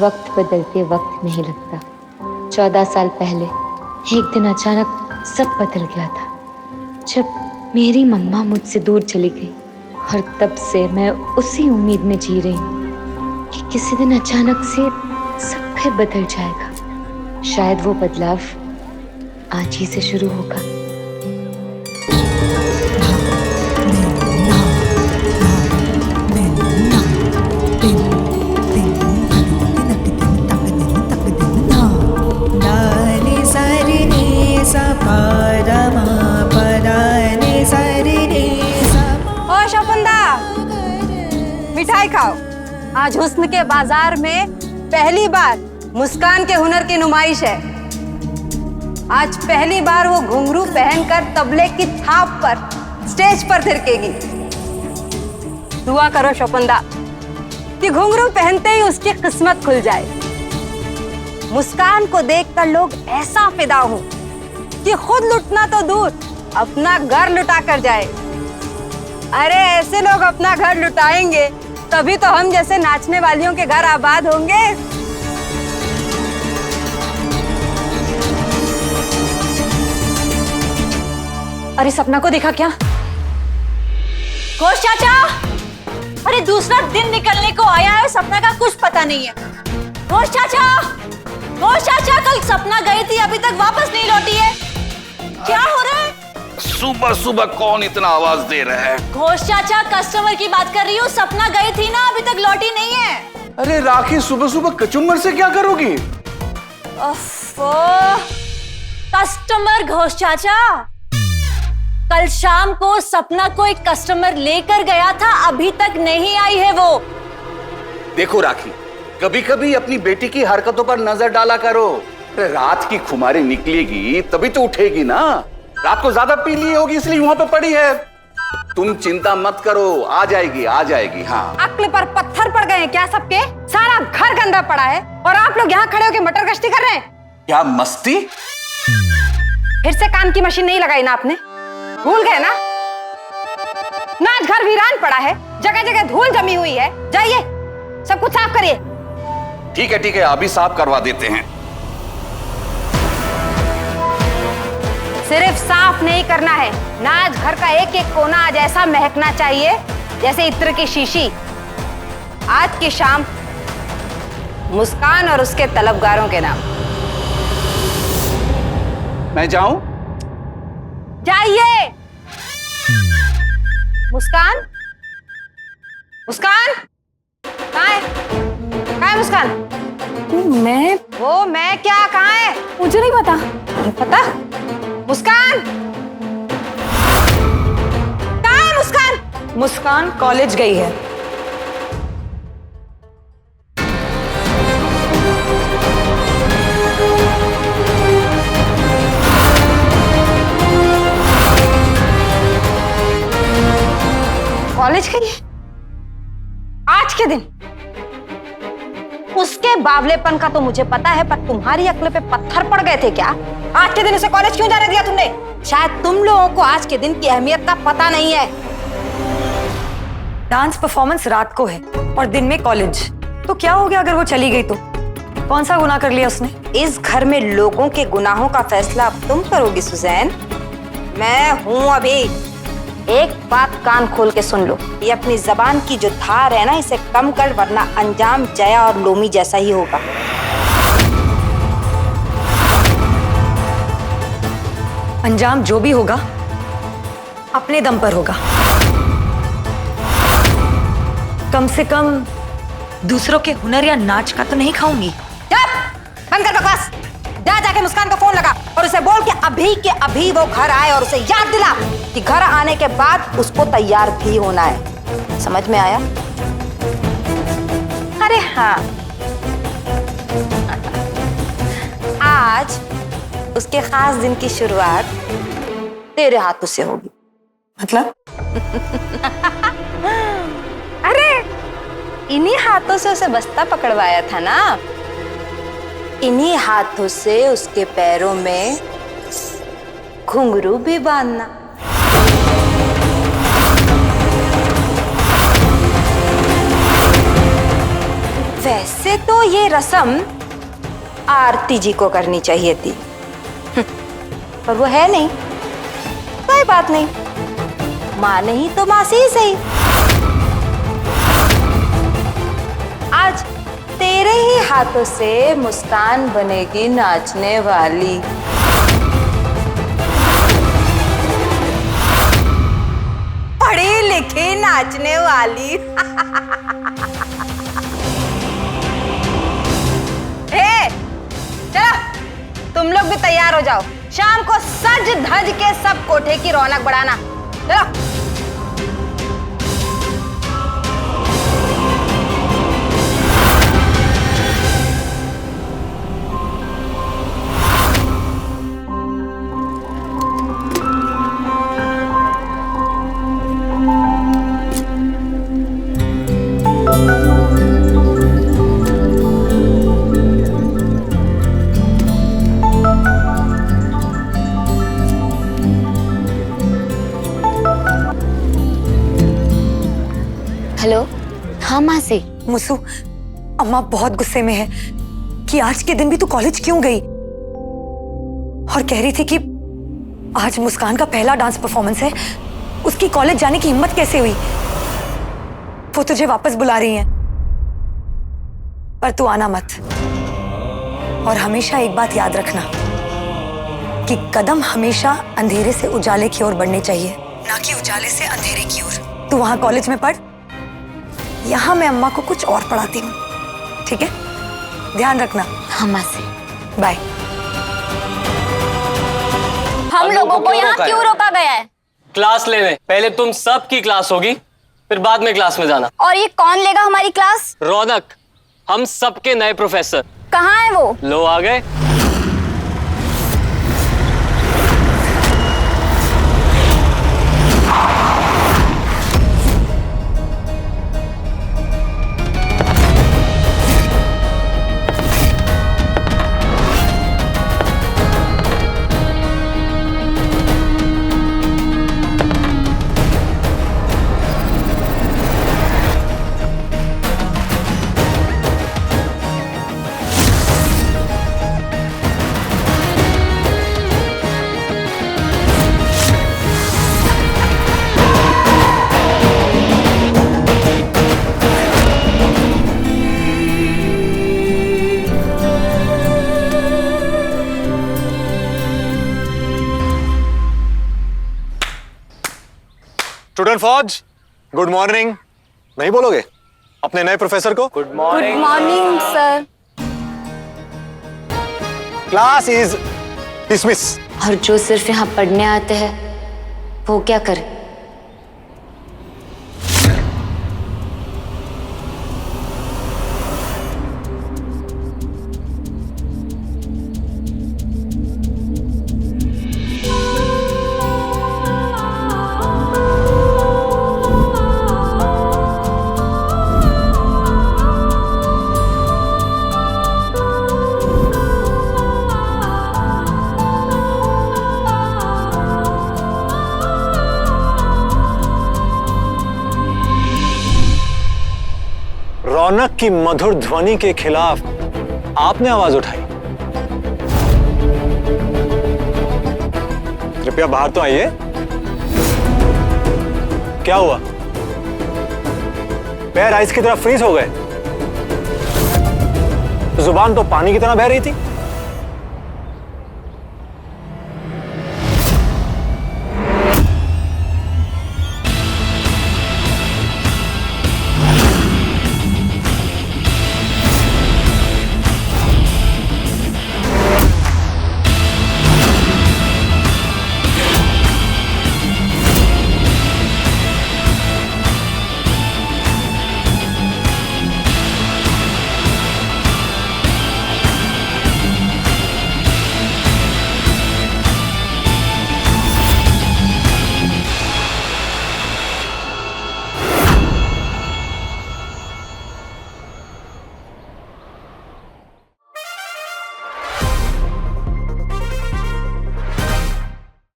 वक्त बदलते वक्त नहीं लगता। 14 साल पहले एक दिन अचानक सब बदल गया था जब मेरी मम्मा मुझसे दूर चली गई, और तब से मैं उसी उम्मीद में जी रही हूँ कि किसी दिन अचानक से सब फिर बदल जाएगा। शायद वो बदलाव आज ही से शुरू होगा। ओ शकुंदा, मिठाई खाओ। आज हुस्न के बाजार में पहली बार मुस्कान के हुनर की नुमाइश है। आज पहली बार वो घुंघरू पहनकर तबले की थाप पर स्टेज पर थिरकेगी। दुआ करो शकुंदा कि घुंघरू पहनते ही उसकी किस्मत खुल जाए। मुस्कान को देखकर लोग ऐसा फिदा हो कि खुद लुटना तो दूर, अपना घर लुटा कर जाए। अरे ऐसे लोग अपना घर लुटाएंगे तभी तो हम जैसे नाचने वालियों के घर आबाद होंगे। अरे सपना को देखा क्या? घोष चाचा, अरे दूसरा दिन निकलने को आया है, सपना का कुछ पता नहीं है। घोष चाचा, घोष चाचा, कल सपना गई थी, अभी तक वापस नहीं लौटी है। क्या हो रहा है? सुबह सुबह कौन इतना आवाज दे रहा है? घोष चाचा, कस्टमर की बात कर रही हूँ। सपना गई थी ना, अभी तक लौटी नहीं है। अरे राखी, सुबह सुबह कचुम्बर से क्या करोगी? ओफो, कस्टमर घोष चाचा, कल शाम को सपना को एक कस्टमर लेकर गया था, अभी तक नहीं आई है वो। देखो राखी, कभी कभी अपनी बेटी की हरकतों पर नजर डाला करो। रात की खुमारी निकलेगी तभी तो उठेगी ना। रात को ज्यादा पी ली होगी इसलिए वहां पे पड़ी है। तुम चिंता मत करो, आ जाएगी आ जाएगी। हाँ, अक्ल पर पत्थर पड़ गए हैं क्या सबके? सारा घर गंदा पड़ा है और आप लोग यहाँ खड़े होकर मटर गश्ती कर रहे हैं। क्या मस्ती? फिर से कान की मशीन नहीं लगाई ना आपने? भूल गए ना? नाच घर वीरान पड़ा है, जगह जगह धूल जमी हुई है। जाइए सब कुछ साफ करिए। ठीक है, अभी साफ करवा देते हैं। सिर्फ साफ नहीं करना है, नाच घर का एक एक कोना आज ऐसा महकना चाहिए जैसे इत्र की शीशी। आज की शाम मुस्कान और उसके तलबगारों के नाम। मैं जाऊं? जाइए। मुस्कान, मुस्कान कहाँ है? कहाँ है मुस्कान? मैं क्या, कहाँ है? मुझे नहीं पता। नहीं पता? मुस्कान कहाँ है? मुस्कान? मुस्कान कॉलेज गई है। कॉलेज गई है? आज के दिन? उसके बावलेपन का तो मुझे पता है, पर तुम्हारी अक्ल पे पत्थर पड़ गए थे क्या? आज के दिन उसे कॉलेज क्यों जाने दिया तुमने? शायद तुम लोगों को आज के दिन की अहमियत का पता नहीं है। डांस परफॉर्मेंस रात को है और दिन में कॉलेज, तो क्या हो गया अगर वो चली गई तो? कौन सा गुनाह कर लिया उसने? इस घर में लोगों के गुनाहों का फैसला अब तुम करोगी सुजैन। मैं हूं अभी। एक बात कान खोल के सुन लो, ये अपनी जबान की जो धार है ना, इसे कम कर, वरना अंजाम जया और लोमी जैसा ही होगा। अंजाम जो भी होगा अपने दम पर होगा। कम से कम दूसरों के हुनर या नाच का तो नहीं खाऊंगी। बंद कर बकवास। जा जाके मुस्कान को फोन लगा और उसे बोल के अभी वो घर आए, और उसे याद दिला कि घर आने के बाद उसको तैयार भी होना है। समझ में आया? अरे हाँ, आज उसके खास दिन की शुरुआत तेरे हाथों से होगी। मतलब? अरे इन्हीं हाथों से उसे बस्ता पकड़वाया था ना, इन्हीं हाथों से उसके पैरों में घुंघरू भी बांधना। वैसे वैसे तो ये रस्म आरती जी को करनी चाहिए थी, पर वो है नहीं। कोई बात नहीं, माँ नहीं तो मासी ही सही। आज तेरे ही हाथों से मुस्कान बनेगी नाचने वाली। पढ़ी लिखी नाचने वाली। हे, चलो तुम लोग भी तैयार हो जाओ, शाम को सज धज के सब कोठे की रौनक बढ़ाना। चलो। हेलो। हाँ माँ से। मुसु, अम्मा बहुत गुस्से में है कि आज के दिन भी तू कॉलेज क्यों गई, और कह रही थी कि आज मुस्कान का पहला डांस परफॉर्मेंस है, उसकी कॉलेज जाने की हिम्मत कैसे हुई। वो तुझे वापस बुला रही हैं, पर तू आना मत। और हमेशा एक बात याद रखना कि कदम हमेशा अंधेरे से उजाले की ओर बढ़ने चाहिए, ना कि उजाले से अंधेरे की ओर। तू वहां कॉलेज में पढ़, यहाँ मैं अम्मा को कुछ और पढ़ाती हूँ, ठीक है? ध्यान रखना। हाँ माँ से। बाय। हम लोगों को यहाँ क्यों रोका गया है? क्लास लेने। पहले तुम सब की क्लास होगी, फिर बाद में क्लास में जाना। और ये कौन लेगा हमारी क्लास? रौनक, हम सबके नए प्रोफेसर। कहाँ है वो? लो आ गए। स्टूडेंट फौज, गुड मॉर्निंग। नहीं बोलोगे अपने नए प्रोफेसर को? Good morning. Morning sir. Class is dismiss. और जो सिर्फ यहाँ पढ़ने आते हैं वो क्या करे? रौनक की मधुर ध्वनि के खिलाफ आपने आवाज उठाई। कृपया बाहर तो आइए। क्या हुआ? पैर आइस की तरह फ्रीज हो गए? जुबान तो पानी की तरह बह रही थी।